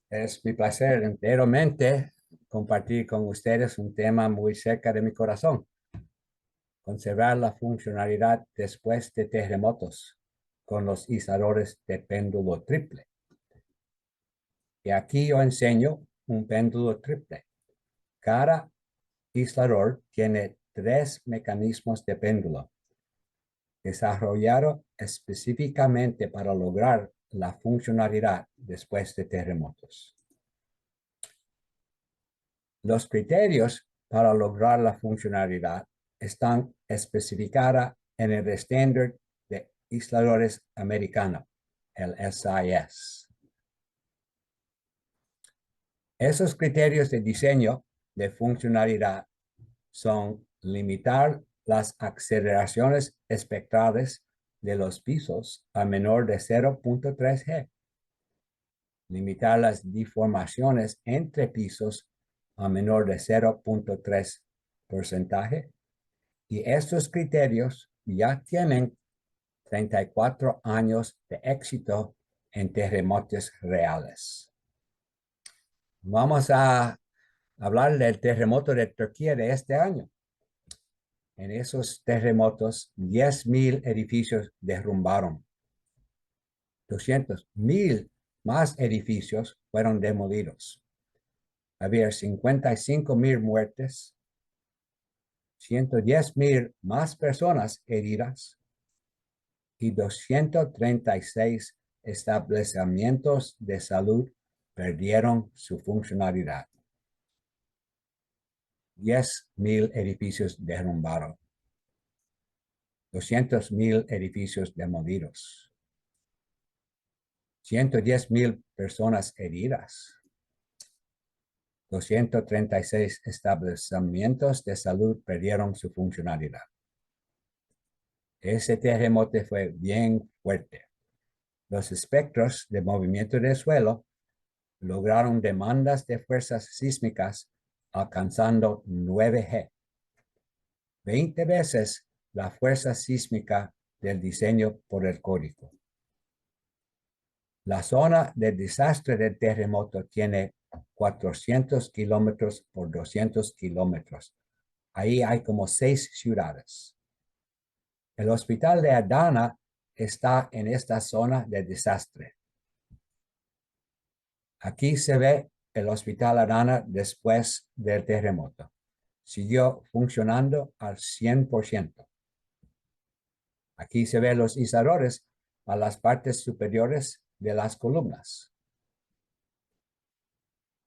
Es mi placer enteramente compartir con ustedes un tema muy cerca de mi corazón: conservar la funcionalidad después de terremotos con los izadores de péndulo triple. Y aquí yo enseño un péndulo triple. Cada aislador tiene 3 mecanismos de péndulo desarrollados específicamente para lograr la funcionalidad después de terremotos. Los criterios para lograr la funcionalidad están especificados en el estándar de aisladores americano, el SIS. Esos criterios de diseño de funcionalidad son limitar las aceleraciones espectrales de los pisos a menor de 0.3 G, limitar las deformaciones entre pisos a menor de 0.3%, y estos criterios ya tienen 34 años de éxito en terremotos reales. Vamos a hablar del terremoto de Turquía de este año. En esos terremotos, 10,000 edificios derrumbaron. 200,000 más edificios fueron demolidos. Había 55,000 muertes, 110,000 más personas heridas y 236 establecimientos de salud perdieron su funcionalidad. 10,000 edificios derrumbaron. 200,000 edificios demolidos. 110,000 personas heridas. 236 establecimientos de salud perdieron su funcionalidad. Ese terremoto fue bien fuerte. Los espectros de movimiento del suelo lograron demandas de fuerzas sísmicas alcanzando 9 G, 20 veces la fuerza sísmica del diseño por el código. La zona del desastre del terremoto tiene 400 kilómetros por 200 kilómetros. Ahí hay como 6 ciudades. El hospital de Adana está en esta zona de desastre. Aquí se ve el hospital Adana después del terremoto. Siguió funcionando al 100%. Aquí se ven los izadores a las partes superiores de las columnas.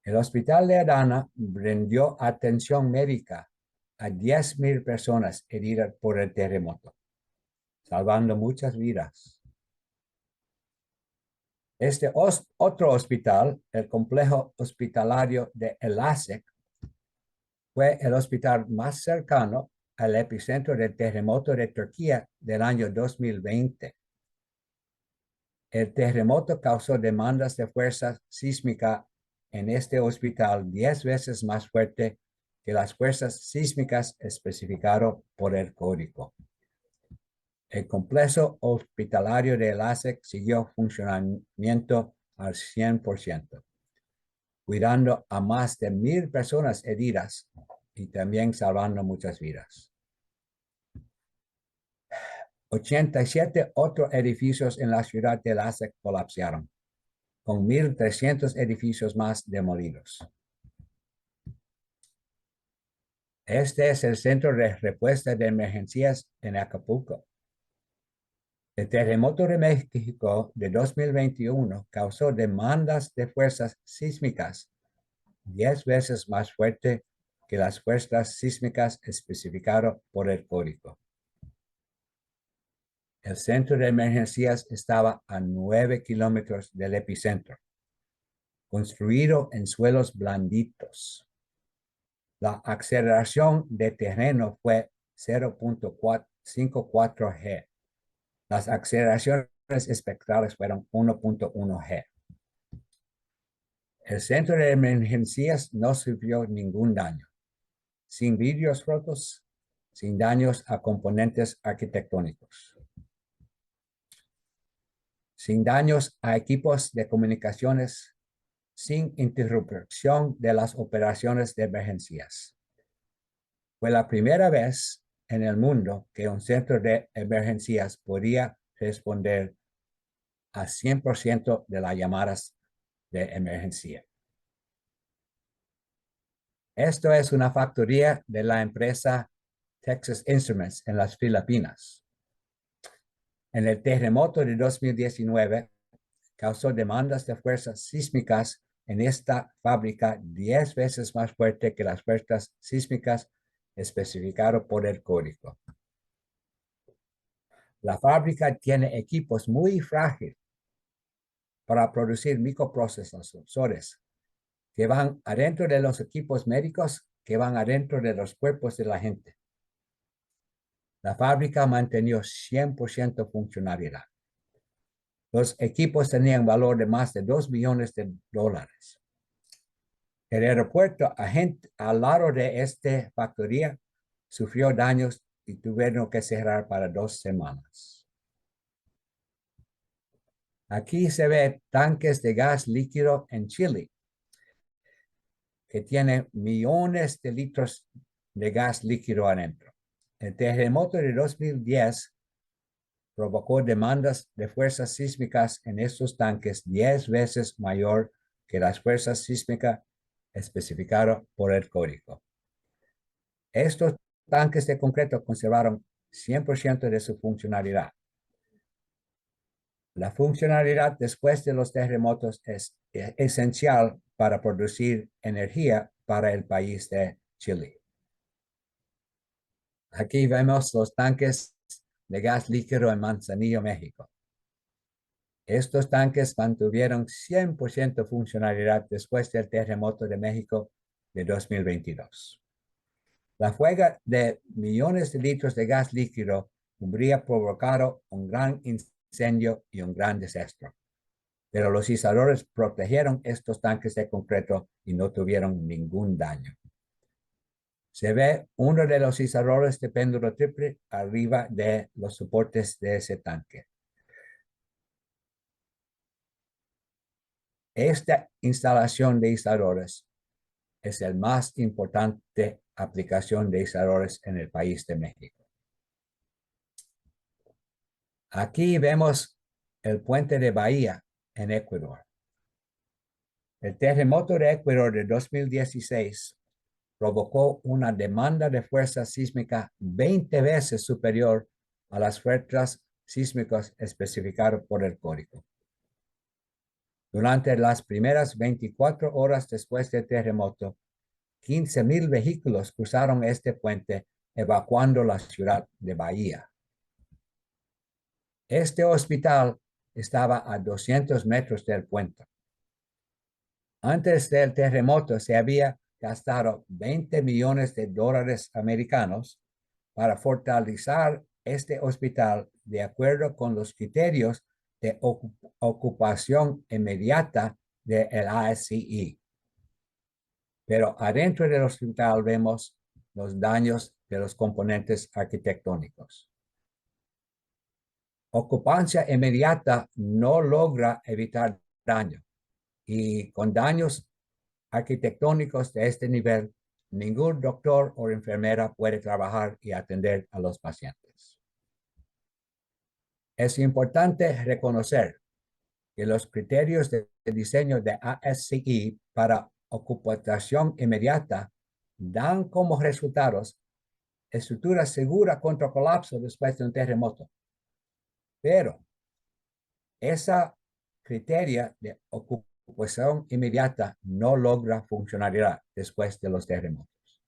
El hospital de Adana brindó atención médica a 10,000 personas heridas por el terremoto, salvando muchas vidas. Este otro hospital, el complejo hospitalario de Elazığ, fue el hospital más cercano al epicentro del terremoto de Turquía del año 2020. El terremoto causó demandas de fuerza sísmica en este hospital 10 veces más fuerte que las fuerzas sísmicas especificadas por el código. El complejo hospitalario de Elazığ siguió funcionamiento al 100%, cuidando a más de 1,000 personas heridas y también salvando muchas vidas. 87 otros edificios en la ciudad de Elazığ colapsaron, con 1,300 edificios más demolidos. Este es el centro de respuesta de emergencias en Acapulco. El terremoto de México de 2021 causó demandas de fuerzas sísmicas 10 veces más fuerte que las fuerzas sísmicas especificadas por el código. El centro de emergencias estaba a 9 kilómetros del epicentro, construido en suelos blanditos. La aceleración de terreno fue 0.54 G. Las aceleraciones espectrales fueron 1.1 G. El centro de emergencias no sufrió ningún daño, sin vidrios rotos, sin daños a componentes arquitectónicos, sin daños a equipos de comunicaciones, sin interrupción de las operaciones de emergencias. Fue la primera vez en el mundo que un centro de emergencias podía responder a 100% de las llamadas de emergencia. Esto es una factoría de la empresa Texas Instruments en las Filipinas. En el terremoto de 2019, causó demandas de fuerzas sísmicas en esta fábrica 10 veces más fuerte que las fuerzas sísmicas especificadas por el código. La fábrica tiene equipos muy frágiles para producir microprocesadores que van adentro de los equipos médicos, que van adentro de los cuerpos de la gente. La fábrica mantenió 100% funcionalidad. Los equipos tenían valor de más de $2 millones. El aeropuerto al lado de esta factoría sufrió daños y tuvieron que cerrar para 2 semanas. Aquí se ve tanques de gas líquido en Chile, que tienen millones de litros de gas líquido adentro. El terremoto de 2010 provocó demandas de fuerzas sísmicas en estos tanques 10 veces mayor que las fuerzas sísmicas especificadas por el código. Estos tanques de concreto conservaron 100% de su funcionalidad. La funcionalidad después de los terremotos es esencial para producir energía para el país de Chile. Aquí vemos los tanques de gas líquido en Manzanillo, México. Estos tanques mantuvieron 100% funcionalidad después del terremoto de México de 2022. La fuga de millones de litros de gas líquido habría provocado un gran incendio y un gran desastre. Pero los izadores protegieron estos tanques de concreto y no tuvieron ningún daño. Se ve uno de los izadores de péndulo triple arriba de los soportes de ese tanque. Esta instalación de izadores es la más importante aplicación de izadores en el país de México. Aquí vemos el puente de Bahía en Ecuador. El terremoto de Ecuador de 2016 provocó una demanda de fuerza sísmica 20 veces superior a las fuerzas sísmicas especificadas por el código. Durante las primeras 24 horas después del terremoto, 15,000 vehículos cruzaron este puente evacuando la ciudad de Bahía. Este hospital estaba a 200 metros del puente. Antes del terremoto se había gastado $20 millones americanos para fortalecer este hospital de acuerdo con los criterios de ocupación inmediata del ASCI. Pero adentro del hospital vemos los daños de los componentes arquitectónicos. Ocupancia inmediata no logra evitar daño, y con daños arquitectónicos de este nivel, ningún doctor o enfermera puede trabajar y atender a los pacientes. Es importante reconocer que los criterios de diseño de ASCI para ocupación inmediata dan como resultados estructura segura contra colapso después de un terremoto. Pero esa criteria de ocupación inmediata no logra funcionalidad después de los terremotos.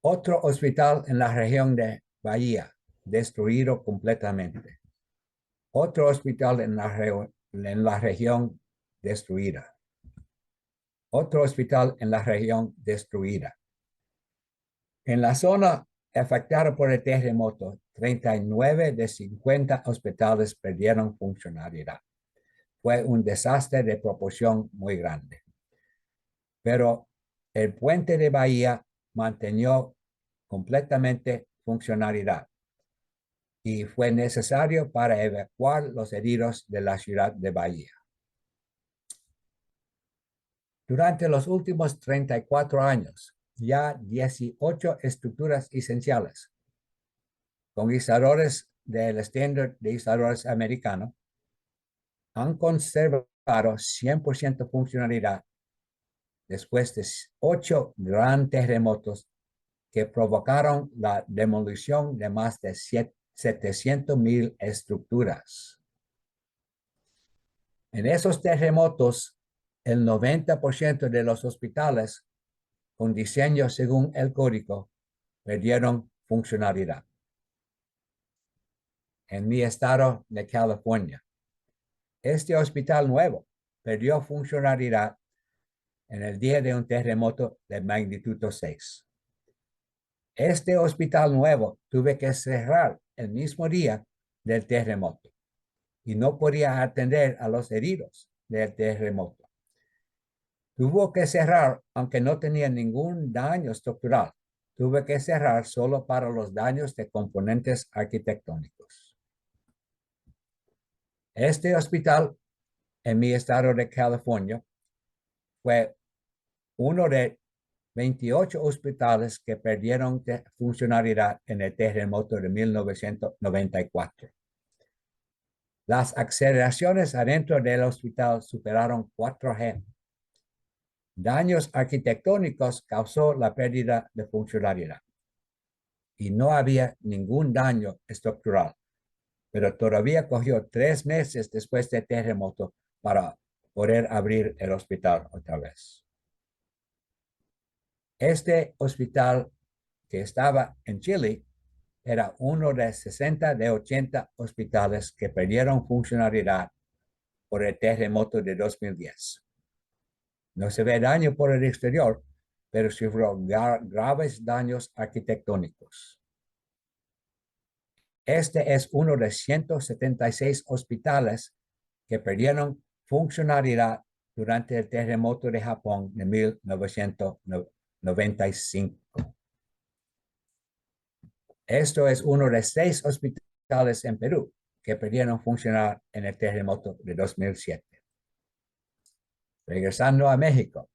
Otro hospital en la región de Bahía, destruido completamente. Otro hospital en la región destruida. Otro hospital en la región destruida. En la zona afectada por el terremoto, 39 de 50 hospitales perdieron funcionalidad. Fue un desastre de proporción muy grande. Pero el puente de Bahía mantenió completamente funcionalidad y fue necesario para evacuar los heridos de la ciudad de Bahía. Durante los últimos 34 años, ya 18 estructuras esenciales con izadores del estándar de izadores americano han conservado 100% funcionalidad después de 8 grandes terremotos que provocaron la demolición de más de 700,000 estructuras. En esos terremotos, el 90% de los hospitales con diseño según el código perdieron funcionalidad. En mi estado de California, este hospital nuevo perdió funcionalidad en el día de un terremoto de magnitud 6. Este hospital nuevo tuve que cerrar el mismo día del terremoto y no podía atender a los heridos del terremoto. Tuvo que cerrar aunque no tenía ningún daño estructural. Tuve que cerrar solo para los daños de componentes arquitectónicos. Este hospital en mi estado de California fue uno de 28 hospitales que perdieron funcionalidad en el terremoto de 1994. Las aceleraciones adentro del hospital superaron 4G. Daños arquitectónicos causó la pérdida de funcionalidad. Y no había ningún daño estructural, pero todavía cogió 3 meses después del terremoto para poder abrir el hospital otra vez. Este hospital que estaba en Chile era uno de 60 de 80 hospitales que perdieron funcionalidad por el terremoto de 2010. No se ve daño por el exterior, pero sufrió graves daños arquitectónicos. Este es uno de 176 hospitales que perdieron funcionalidad durante el terremoto de Japón de 1995. Esto es uno de 6 hospitales en Perú que perdieron funcionar en el terremoto de 2007. Regresando a México,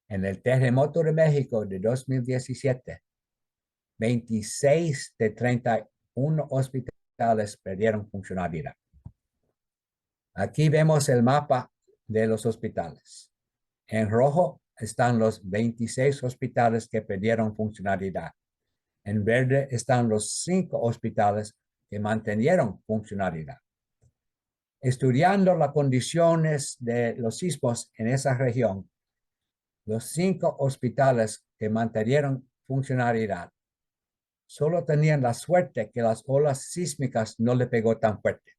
en el terremoto de México de 2017, 26 de 31 hospitales perdieron funcionalidad. Aquí vemos el mapa de los hospitales. En rojo están los 26 hospitales que perdieron funcionalidad. En verde están los 5 hospitales que mantuvieron funcionalidad. Estudiando las condiciones de los sismos en esa región, los 5 hospitales que mantuvieron funcionalidad solo tenían la suerte que las olas sísmicas no le pegó tan fuerte.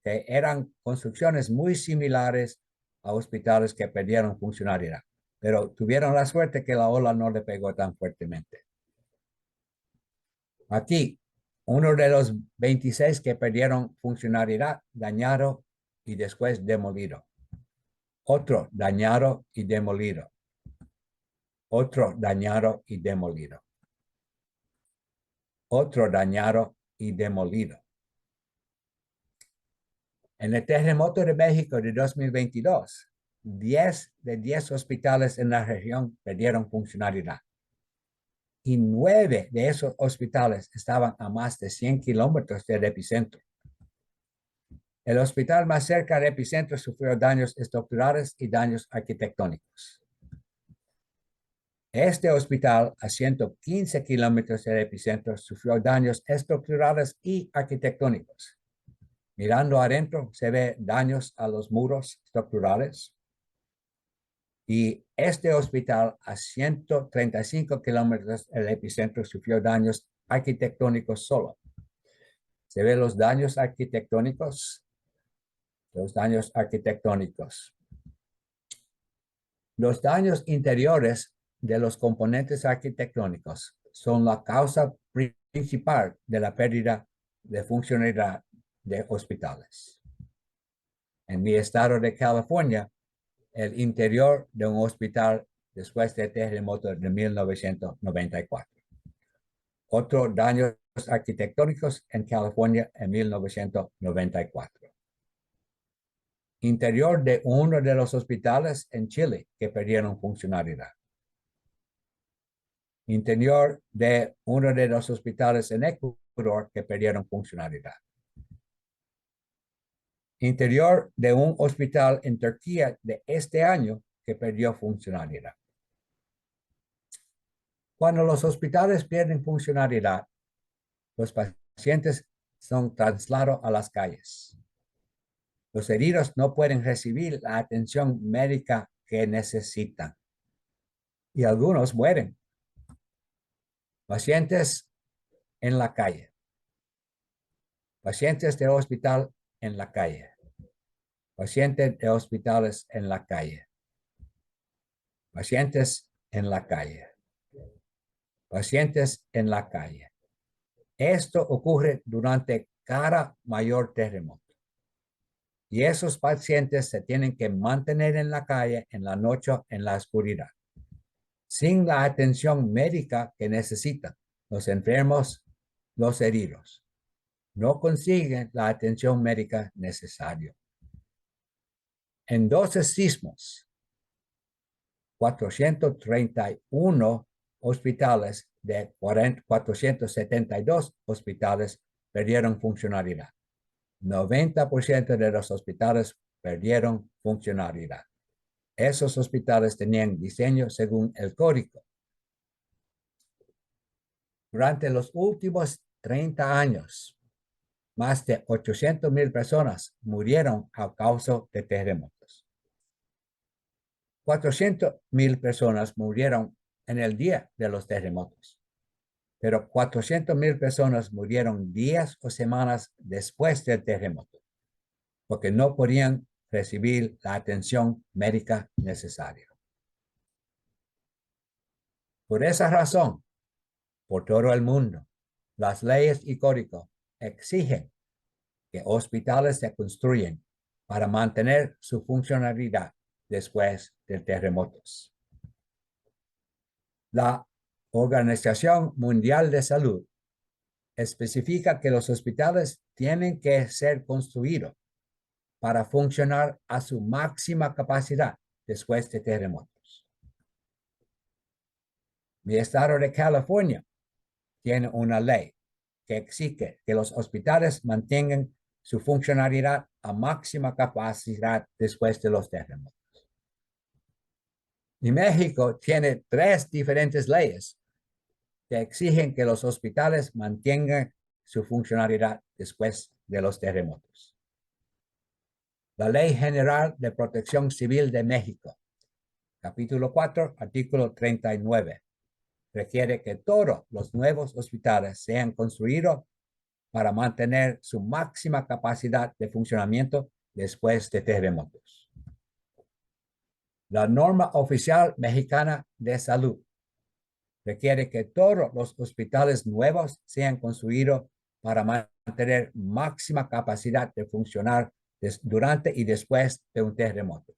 Eran construcciones muy similares a hospitales que perdieron funcionalidad, pero tuvieron la suerte que la ola no le pegó tan fuertemente. Aquí, uno de los 26 que perdieron funcionalidad, dañado y después demolido. Otro dañado y demolido. Otro dañado y demolido. Otro dañado y demolido. En el terremoto de México de 2022, 10 de 10 hospitales en la región perdieron funcionalidad. Y 9 de esos hospitales estaban a más de 100 kilómetros del epicentro. El hospital más cerca del epicentro sufrió daños estructurales y daños arquitectónicos. Este hospital, a 115 kilómetros del epicentro, sufrió daños estructurales y arquitectónicos. Mirando adentro, se ve daños a los muros estructurales. Y este hospital, a 135 kilómetros del epicentro, sufrió daños arquitectónicos solo. Se ven los daños arquitectónicos. Los daños arquitectónicos. Los daños interiores de los componentes arquitectónicos son la causa principal de la pérdida de funcionalidad de hospitales. En mi estado de California, el interior de un hospital después del terremoto de 1994. Otros daños arquitectónicos en California en 1994. Interior de uno de los hospitales en Chile que perdieron funcionalidad. Interior de uno de los hospitales en Ecuador que perdieron funcionalidad. Interior de un hospital en Turquía de este año que perdió funcionalidad. Cuando los hospitales pierden funcionalidad, los pacientes son trasladados a las calles. Los heridos no pueden recibir la atención médica que necesitan y algunos mueren. Pacientes en la calle. Pacientes de hospital en la calle. Pacientes de hospitales en la calle. Pacientes en la calle. Pacientes en la calle. Esto ocurre durante cada mayor terremoto. Y esos pacientes se tienen que mantener en la calle en la noche, en la oscuridad, sin la atención médica que necesitan. Los enfermos, los heridos, no consiguen la atención médica necesaria. En 12 sismos, 431 hospitales de 472 hospitales perdieron funcionalidad. 90% de los hospitales perdieron funcionalidad. Esos hospitales tenían diseño según el código. Durante los últimos 30 años, más de 800,000 personas murieron a causa de terremotos. 400,000 personas murieron en el día de los terremotos, pero 400,000 personas murieron días o semanas después del terremoto, porque no podían recibir la atención médica necesaria. Por esa razón, por todo el mundo, las leyes y códigos exigen que hospitales se construyen para mantener su funcionalidad después de terremotos. La Organización Mundial de Salud especifica que los hospitales tienen que ser construidos para funcionar a su máxima capacidad después de terremotos. Mi estado de California tiene una ley que exige que los hospitales mantengan su funcionalidad a máxima capacidad después de los terremotos. Y México tiene 3 diferentes leyes que exigen que los hospitales mantengan su funcionalidad después de los terremotos. La Ley General de Protección Civil de México, capítulo 4, artículo 39, requiere que todos los nuevos hospitales sean construidos para mantener su máxima capacidad de funcionamiento después de terremotos. La norma oficial mexicana de salud requiere que todos los hospitales nuevos sean construidos para mantener máxima capacidad de funcionar durante y después de un terremoto.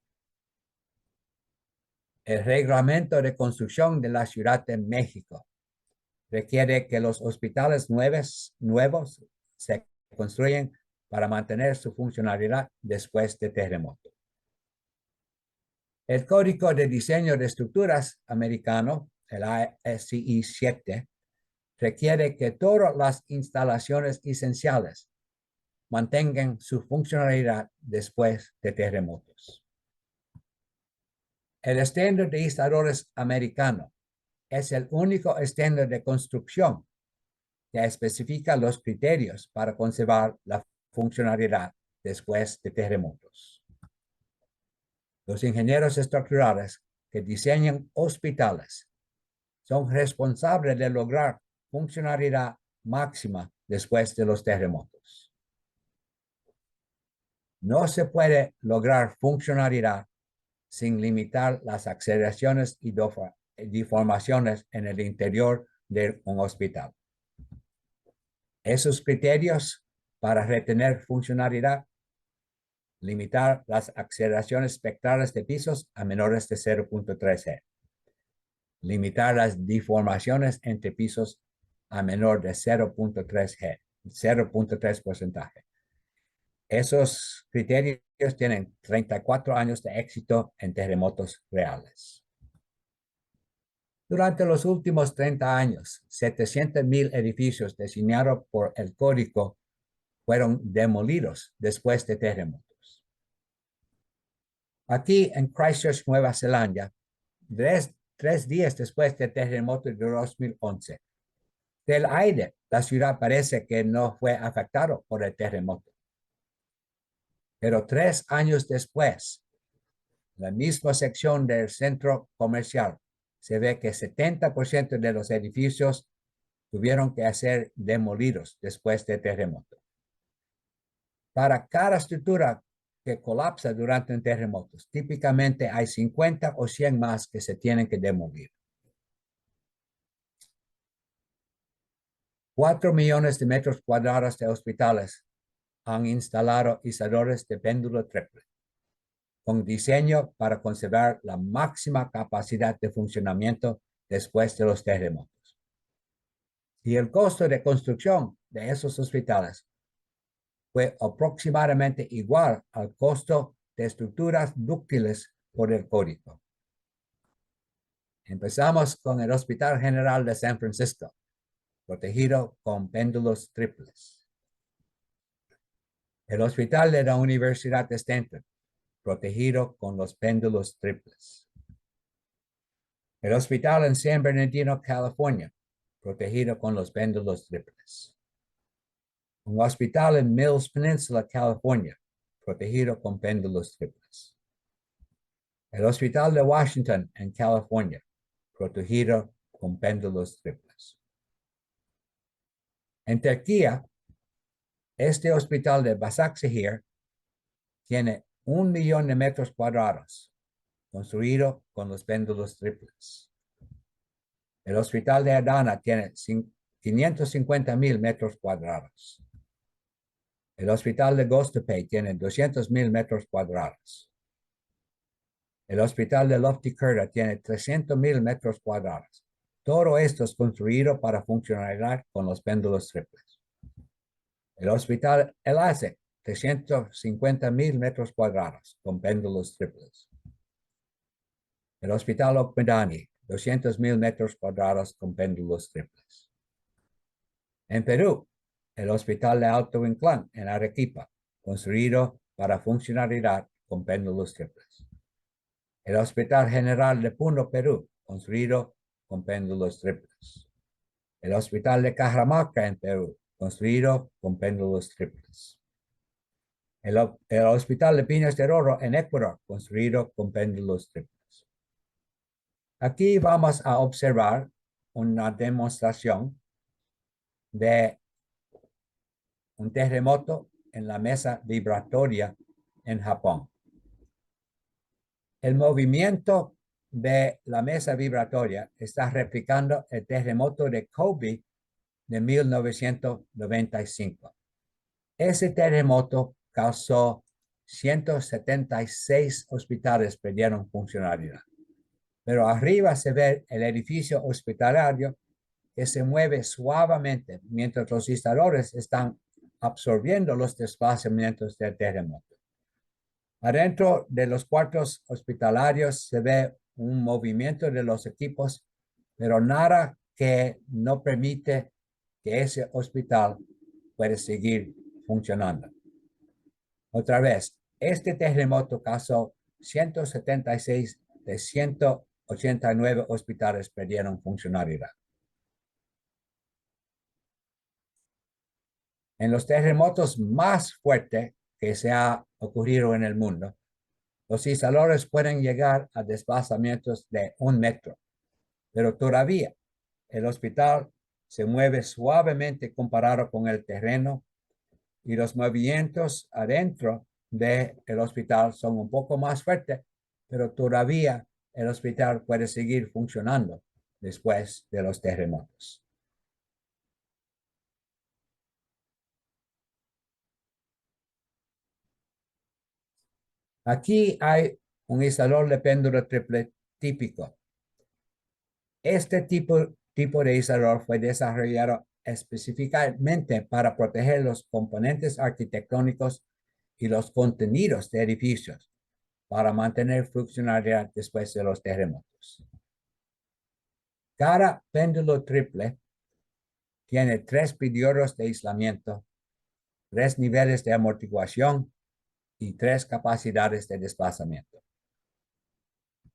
El reglamento de construcción de la Ciudad de México requiere que los hospitales nuevos se construyen para mantener su funcionalidad después de terremoto. El Código de Diseño de Estructuras americano, el ASCE 7, requiere que todas las instalaciones esenciales mantengan su funcionalidad después de terremotos. El estándar de instaladores americano es el único estándar de construcción que especifica los criterios para conservar la funcionalidad después de terremotos. Los ingenieros estructurales que diseñan hospitales son responsables de lograr funcionalidad máxima después de los terremotos. No se puede lograr funcionalidad sin limitar las aceleraciones y deformaciones en el interior de un hospital. Esos criterios para retener funcionalidad: limitar las aceleraciones espectrales de pisos a menores de 0.3 G. Limitar las deformaciones entre pisos a menor de 0.3 G, 0.3%. Esos criterios tienen 34 años de éxito en terremotos reales. Durante los últimos 30 años, 700,000 edificios diseñados por el código fueron demolidos después de terremotos. Aquí en Christchurch, Nueva Zelanda, tres días después del terremoto de 2011, del aire, la ciudad parece que no fue afectado por el terremoto. Pero 3 años después, la misma sección del centro comercial, se ve que 70% de los edificios tuvieron que ser demolidos después del terremoto. Para cada estructura que colapsa durante un terremoto, típicamente hay 50 o 100 más que se tienen que demolir. 4 millones de metros cuadrados de hospitales han instalado izadores de péndulo triple, con diseño para conservar la máxima capacidad de funcionamiento después de los terremotos. Y el costo de construcción de esos hospitales fue aproximadamente igual al costo de estructuras dúctiles por el código. Empezamos con el Hospital General de San Francisco, protegido con péndulos triples. El Hospital de la Universidad de Stanford, protegido con los péndulos triples. El Hospital en San Bernardino, California, protegido con los péndulos triples. Un hospital en Mills Peninsula, California, protegido con péndulos triples. El Hospital de Washington, en California, protegido con péndulos triples. En Turquía, este hospital de Başakşehir tiene 1 millón de metros cuadrados, construido con los péndulos triples. El hospital de Adana tiene 550,000 metros cuadrados. El hospital de Göztepe tiene 200,000 metros cuadrados. El hospital de Loftykerda tiene 300,000 metros cuadrados. Todo esto es construido para funcionar con los péndulos triples. El hospital Elazığ, 350,000 metros cuadrados con péndulos triples. El hospital Okmedani, 200,000 metros cuadrados con péndulos triples. En Perú, el hospital de Alto Inclán, en Arequipa, construido para funcionalidad con péndulos triples. El Hospital General de Puno, Perú, construido con péndulos triples. El Hospital de Cajamarca, en Perú, construido con péndulos triples. El Hospital de Pinas del Oro, en Ecuador, construido con péndulos triples. Aquí vamos a observar una demostración de un terremoto en la mesa vibratoria en Japón. El movimiento de la mesa vibratoria está replicando el terremoto de Kobe de 1995. Ese terremoto causó 176 hospitales perdieron funcionalidad. Pero arriba se ve el edificio hospitalario que se mueve suavemente mientras los instaladores están absorbiendo los desplazamientos del terremoto. Adentro de los cuartos hospitalarios se ve un movimiento de los equipos, pero nada que no permite que ese hospital pueda seguir funcionando. Otra vez, este terremoto causó 176 de 189 hospitales perdieron funcionalidad. En los terremotos más fuertes que se ha ocurrido en el mundo, los instaladores pueden llegar a desplazamientos de 1 metro, pero todavía el hospital se mueve suavemente comparado con el terreno y los movimientos adentro del hospital son un poco más fuertes, pero todavía el hospital puede seguir funcionando después de los terremotos. Aquí hay un instalador de péndulo triple típico. Este tipo de instalador fue desarrollado específicamente para proteger los componentes arquitectónicos y los contenidos de edificios para mantener funcionalidad después de los terremotos. Cada péndulo triple tiene 3 periodos de aislamiento, 3 niveles de amortiguación y 3 capacidades de desplazamiento.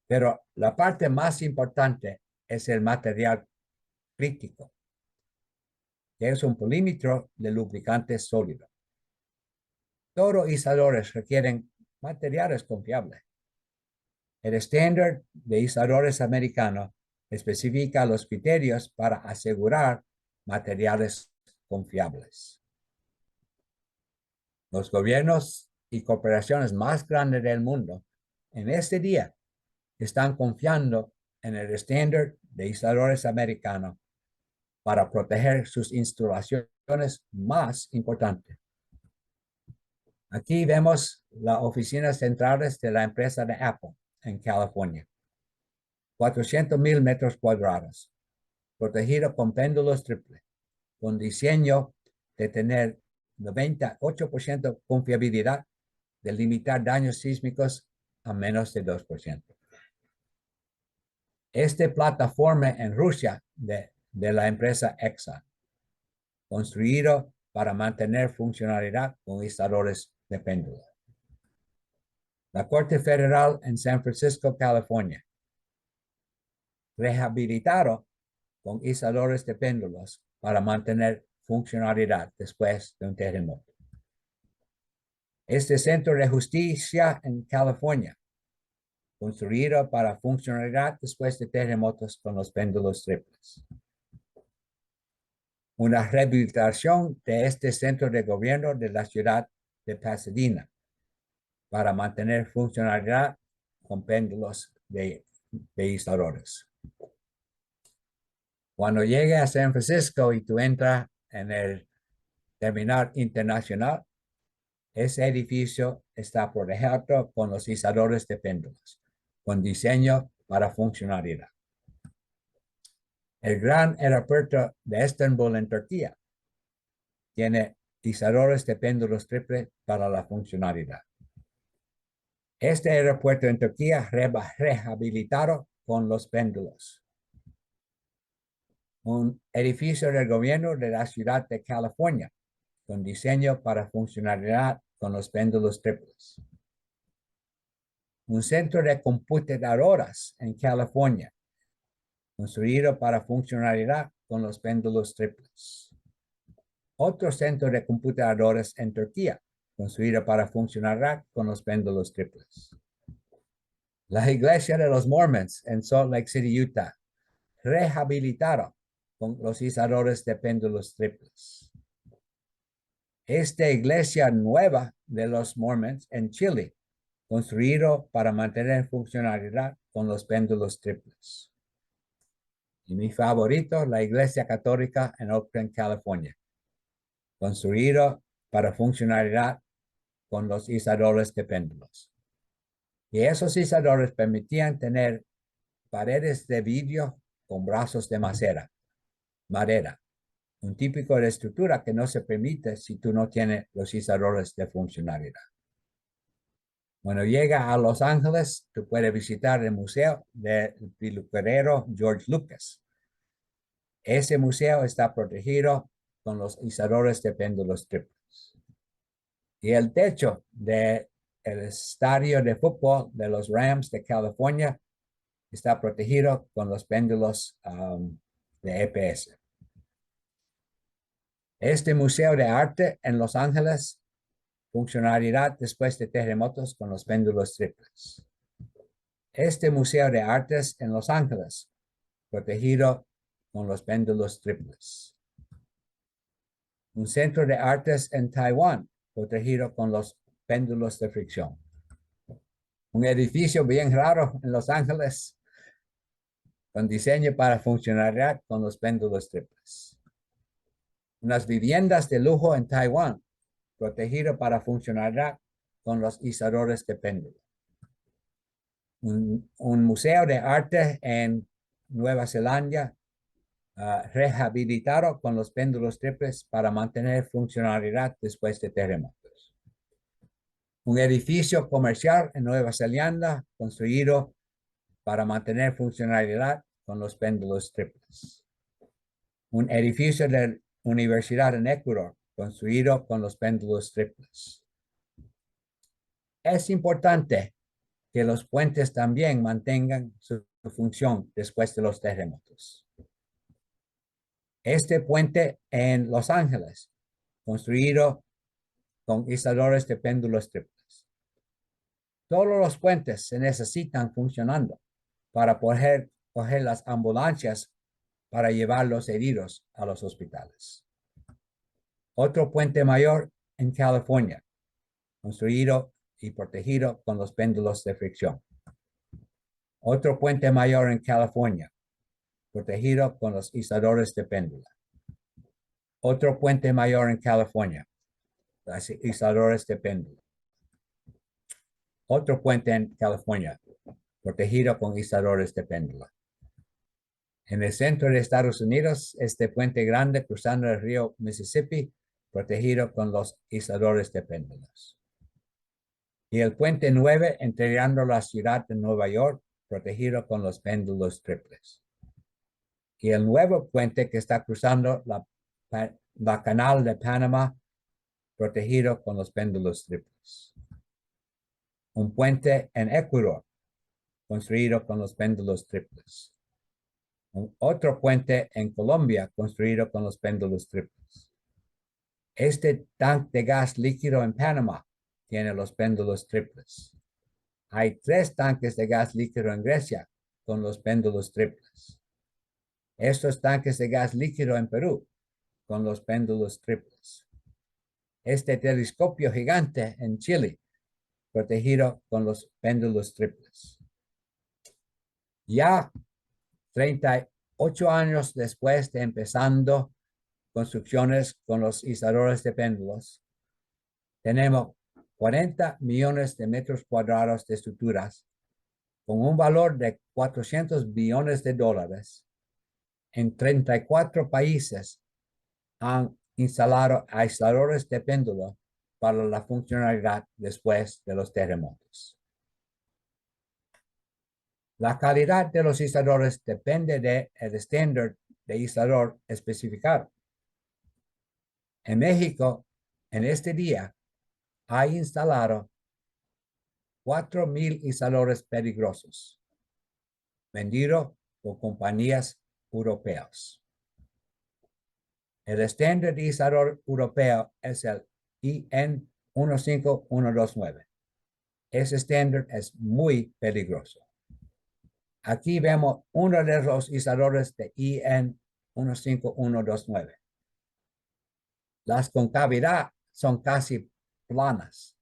Pero la parte más importante es el material crítico, que es un polímetro de lubricante sólido. Todos izadores requieren materiales confiables. El estándar de izadores americano especifica los criterios para asegurar materiales confiables. Los gobiernos y corporaciones más grandes del mundo en este día están confiando en el estándar de izadores americano para proteger sus instalaciones más importantes. Aquí vemos las oficinas centrales de la empresa de Apple en California. 400,000 metros cuadrados, protegido con péndulos triple, con diseño de tener 98% confiabilidad, de limitar daños sísmicos a menos de 2%. Esta plataforma en Rusia de la empresa Exxon, construido para mantener funcionalidad con izadores de péndulo. La Corte Federal en San Francisco, California, rehabilitaron con izadores de péndulos para mantener funcionalidad después de un terremoto. Este centro de justicia en California, construido para funcionalidad después de terremotos con los péndulos triples. Una rehabilitación de este centro de gobierno de la ciudad de Pasadena para mantener funcionalidad con péndulos de izadores. Cuando llegue a San Francisco y tú entras en el terminal internacional, ese edificio está protegido con los izadores de péndulos, con diseño para funcionalidad. El gran aeropuerto de Estambul en Turquía tiene izadores de péndulos triple para la funcionalidad. Este aeropuerto en Turquía rehabilitado con los péndulos. Un edificio del gobierno de la ciudad de California con diseño para funcionalidad con los péndulos triples. Un centro de computadoras en California, construido para funcionalidad con los péndulos triples. Otro centro de computadoras en Turquía, construido para funcionalidad con los péndulos triples. La iglesia de los Mormons en Salt Lake City, Utah, rehabilitaron con los izadores de péndulos triples. Esta iglesia nueva de los Mormons en Chile, construido para mantener funcionalidad con los péndulos triples. Y mi favorito, la iglesia católica en Oakland, California, construido para funcionalidad con los izadores de péndulos. Y esos izadores permitían tener paredes de vidrio con brazos de madera, un típico de estructura que no se permite si tú no tienes los izadores de funcionalidad. Cuando llega a Los Ángeles, tú puedes visitar el museo del peluquero George Lucas. Ese museo está protegido con los izadores de péndulos triples. Y el techo del estadio de fútbol de los Rams de California está protegido con los péndulos de EPS. Este museo de arte en Los Ángeles, funcionalidad después de terremotos con los péndulos triples. Este museo de artes en Los Ángeles, protegido con los péndulos triples. Un centro de artes en Taiwán, protegido con los péndulos de fricción. Un edificio bien raro en Los Ángeles, con diseño para funcionalidad con los péndulos triples. Unas viviendas de lujo en Taiwán, protegido para funcionalidad con los izadores de péndulo. Un museo de arte en Nueva Zelanda, rehabilitado con los péndulos triples para mantener funcionalidad después de terremotos. Un edificio comercial en Nueva Zelanda construido para mantener funcionalidad con los péndulos triples. Un edificio de la universidad en Ecuador construido con los péndulos triples. Es importante que los puentes también mantengan su función después de los terremotos. Este puente en Los Ángeles, construido con izadores de péndulos triples. Todos los puentes se necesitan funcionando para poder coger las ambulancias para llevar los heridos a los hospitales. Otro puente mayor en California, construido y protegido con los péndulos de fricción. Otro puente mayor en California, protegido con los izadores de péndula. Otro puente mayor en California, los izadores de péndula. Otro puente en California, protegido con izadores de péndula. En el centro de Estados Unidos, este puente grande cruzando el río Mississippi, protegido con los izadores de péndulas. Y el puente 9, integrando la ciudad de Nueva York, protegido con los péndulos triples. Y el nuevo puente que está cruzando la canal de Panamá, protegido con los péndulos triples. Un puente en Ecuador, construido con los péndulos triples. Otro puente en Colombia, construido con los péndulos triples. Este tanque de gas líquido en Panamá tiene los péndulos triples. Hay 3 tanques de gas líquido en Grecia con los péndulos triples. Estos tanques de gas líquido en Perú con los péndulos triples. Este telescopio gigante en Chile, protegido con los péndulos triples. Ya 38 años después de empezando construcciones con los izadores de péndulos, tenemos 40 millones de metros cuadrados de estructuras con un valor de 400 billones de dólares. En 34 países han instalado aisladores de péndulo para la funcionalidad después de los terremotos. La calidad de los aisladores depende del estándar de aislador especificado. En México, en este día, hay instalado 4,000 aisladores peligrosos, vendidos por compañías europeas. El estándar de aislador europeo es el IN 15129. Ese estándar es muy peligroso. Aquí vemos uno de los aisladores de IN 15129. Las concavidades son casi planas.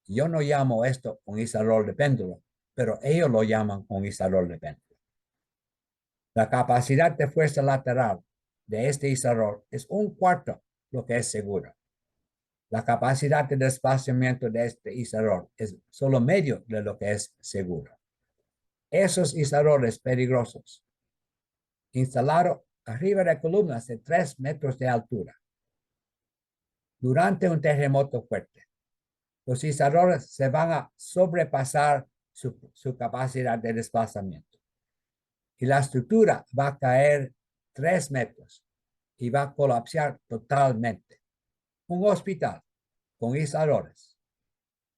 Yo no llamo esto un aislador de péndulo, pero ellos lo llaman un aislador de péndulo. La capacidad de fuerza lateral de este aislador es 1/4 lo que es seguro. La capacidad de desplazamiento de este aislador es solo medio de lo que es seguro. Esos aisladores peligrosos, instalados arriba de columnas de 3 metros de altura, durante un terremoto fuerte, los aisladores se van a sobrepasar su capacidad de desplazamiento. Y la estructura va a caer 3 metros y va a colapsar totalmente. Un hospital con aisladores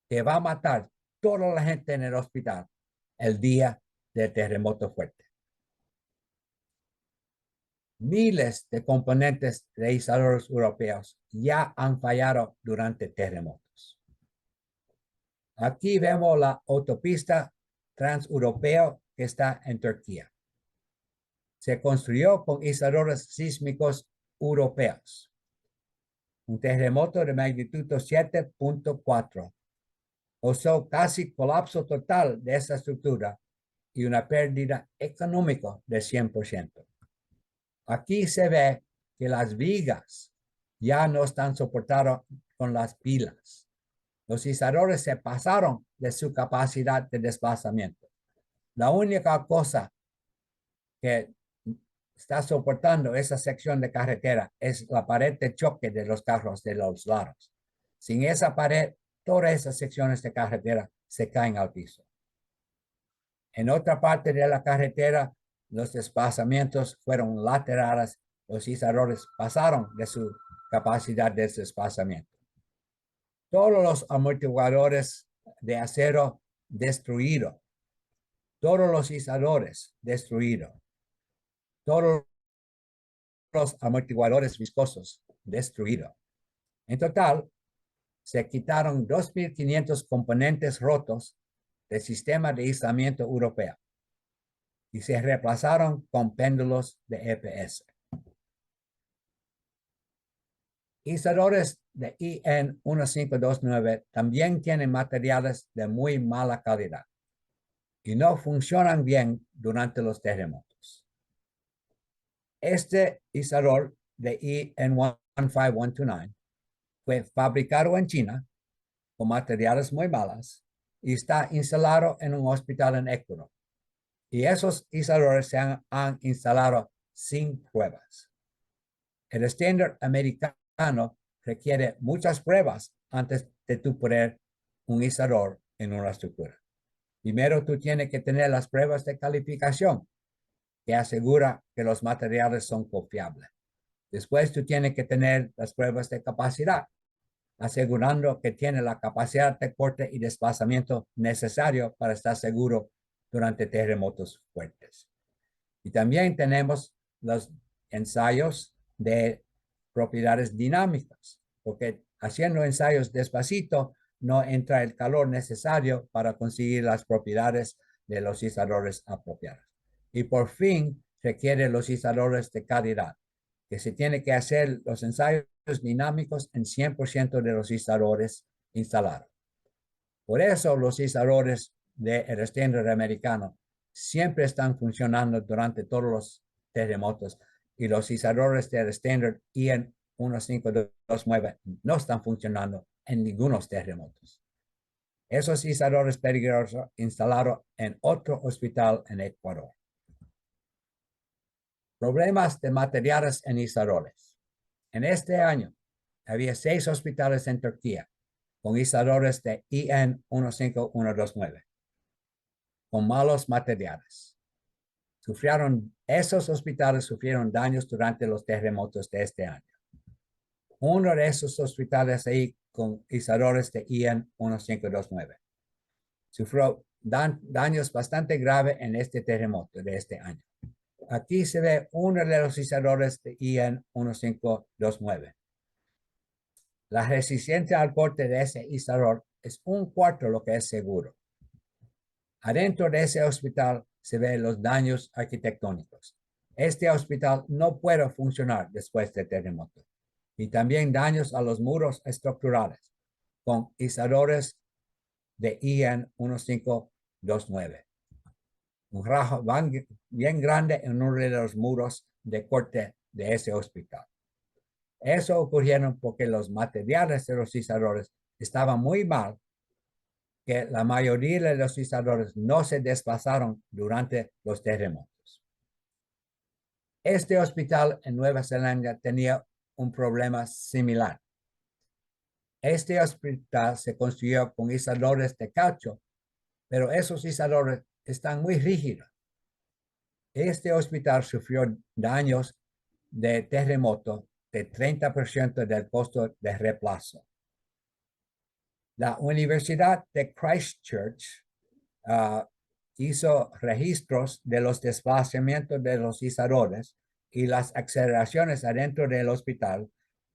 que va a matar toda la gente en el hospital el día del terremoto fuerte. Miles de componentes de aisladores europeos ya han fallado durante terremotos. Aquí vemos la autopista transeuropea que está en Turquía. Se construyó con aisladores sísmicos europeos. Un terremoto de magnitud 7.4 causó casi colapso total de esta estructura y una pérdida económica de 100%. Aquí se ve que las vigas ya no están soportadas con las pilas. Los aisladores se pasaron de su capacidad de desplazamiento. La única cosa que está soportando esa sección de carretera es la pared de choque de los carros de los lados. Sin esa pared, todas esas secciones de carretera se caen al piso. En otra parte de la carretera, los desplazamientos fueron laterales. Los izadores pasaron de su capacidad de desplazamiento. Todos los amortiguadores de acero destruidos. Todos los izadores destruidos. Todos los amortiguadores viscosos destruidos. En total, se quitaron 2.500 componentes rotos del sistema de aislamiento europeo y se reemplazaron con péndulos de EPS. Izadores de IN 1529 también tienen materiales de muy mala calidad y no funcionan bien durante los terremotos. Este izador de IN 15129 fue fabricado en China con materiales muy malos y está instalado en un hospital en Ecuador. Y esos izadores se han instalado sin pruebas. El estándar americano requiere muchas pruebas antes de tú poner un izador en una estructura. Primero tú tienes que tener las pruebas de calificación que asegura que los materiales son confiables. Después tú tienes que tener las pruebas de capacidad, asegurando que tiene la capacidad de corte y desplazamiento necesario para estar seguro durante terremotos fuertes. Y también tenemos los ensayos de propiedades dinámicas, porque haciendo ensayos despacito no entra el calor necesario para conseguir las propiedades de los izadores apropiados. Y por fin requiere los izadores de calidad, que se tiene que hacer los ensayos dinámicos en 100% de los izadores instalados. Por eso los izadores del estándar americano siempre están funcionando durante todos los terremotos y los izadores del estándar IN 1529 no están funcionando en ningunos terremotos. Esos izadores peligrosos instalados en otro hospital en Ecuador. Problemas de materiales en izadores. En este año había 6 hospitales en Turquía con izadores de IN 15129 con malos materiales. Esos hospitales sufrieron daños durante los terremotos de este año. Uno de esos hospitales ahí con izadores de IN 1529 sufrió daños bastante graves en este terremoto de este año. Aquí se ve uno de los izadores de IN 1529. La resistencia al corte de ese izador es 1/4 lo que es seguro. Adentro de ese hospital se ven los daños arquitectónicos. Este hospital no puede funcionar después del terremoto. Y también daños a los muros estructurales con izadores de IN 1529. Un rajo bien grande en uno de los muros de corte de ese hospital. Eso ocurrieron porque los materiales de los izadores estaban muy mal, que la mayoría de los izadores no se desplazaron durante los terremotos. Este hospital en Nueva Zelanda tenía un problema similar. Este hospital se construyó con izadores de caucho, pero esos izadores están muy rígidos. Este hospital sufrió daños de terremoto de 30% del costo de reemplazo. La Universidad de Christchurch hizo registros de los desplazamientos de los izadores y las aceleraciones adentro del hospital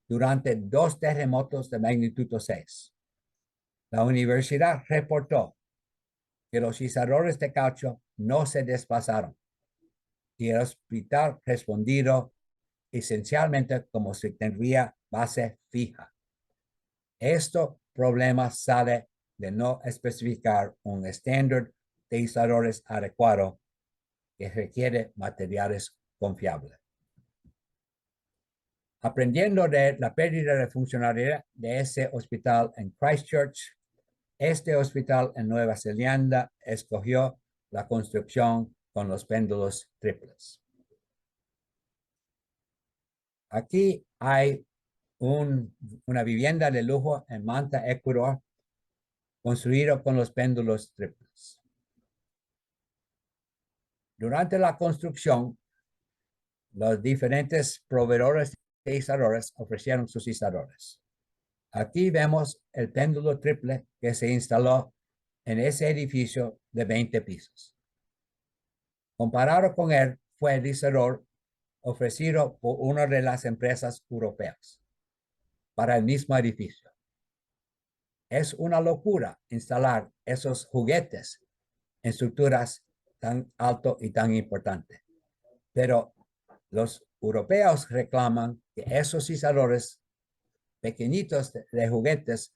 durante 2 terremotos de magnitud 6. La universidad reportó que los izadores de caucho no se desplazaron y el hospital respondió esencialmente como si tendría base fija. Esto problema sale de no especificar un estándar de izadores adecuado que requiere materiales confiables. Aprendiendo de la pérdida de funcionalidad de ese hospital en Christchurch, este hospital en Nueva Zelanda escogió la construcción con los péndulos triples. Aquí hay una vivienda de lujo en Manta, Ecuador, construido con los péndulos triples. Durante la construcción, los diferentes proveedores de izadores ofrecieron sus izadores. Aquí vemos el péndulo triple que se instaló en ese edificio de 20 pisos. Comparado con él fue el izador ofrecido por una de las empresas europeas para el mismo edificio. Es una locura instalar esos juguetes en estructuras tan alto y tan importantes. Pero los europeos reclaman que esos izadores pequeñitos de juguetes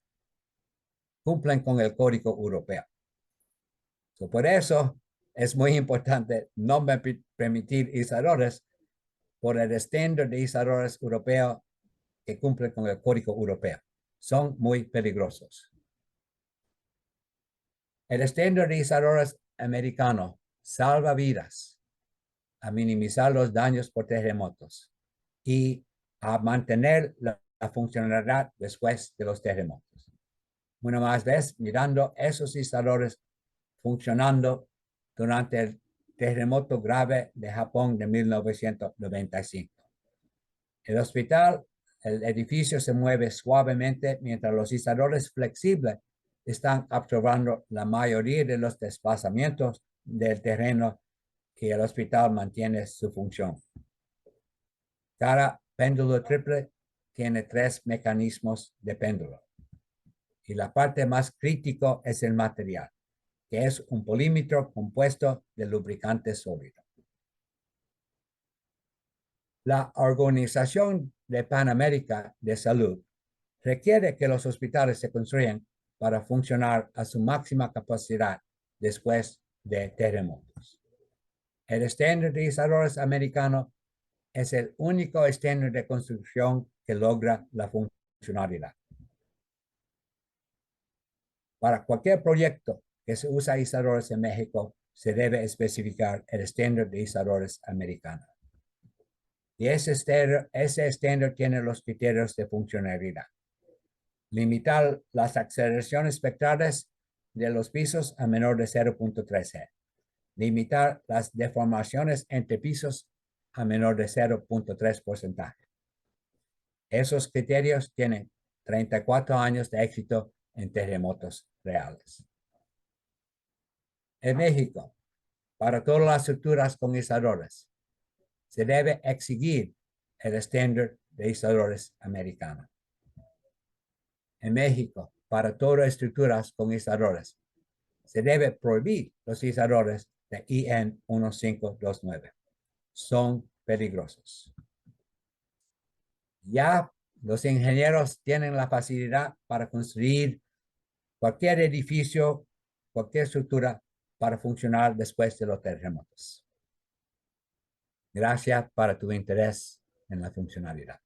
cumplen con el código europeo. Por eso es muy importante no permitir izadores por el estándar de izadores europeo que cumplen con el código europeo. Son muy peligrosos. El estándar de izadores americano salva vidas, a minimizar los daños por terremotos y a mantener la funcionalidad después de los terremotos. Una más vez, mirando esos izadores funcionando durante el terremoto grave de Japón de 1995. El hospital, el edificio se mueve suavemente mientras los izadores flexibles están absorbiendo la mayoría de los desplazamientos del terreno y el hospital mantiene su función. Cada péndulo triple tiene 3 mecanismos de péndulo. Y la parte más crítica es el material, que es un polímetro compuesto de lubricante sólido. La Organización de Panamérica de Salud requiere que los hospitales se construyan para funcionar a su máxima capacidad después de terremotos. El estándar de izadores americano es el único estándar de construcción que logra la funcionalidad. Para cualquier proyecto que se usa izadores en México, se debe especificar el estándar de izadores americano. Y ese estándar tiene los criterios de funcionalidad. Limitar las aceleraciones espectrales de los pisos a menor de 0.3 G. Limitar las deformaciones entre pisos a menor de 0.3%. Esos criterios tienen 34 años de éxito en terremotos reales. En México, para todas las estructuras con izadores, se debe exigir el estándar de izadores americano. En México, para todas las estructuras con izadores, se debe prohibir los izadores de IN 1529. Son peligrosos. Ya los ingenieros tienen la facilidad para construir cualquier edificio, cualquier estructura para funcionar después de los terremotos. Gracias por tu interés en la funcionalidad.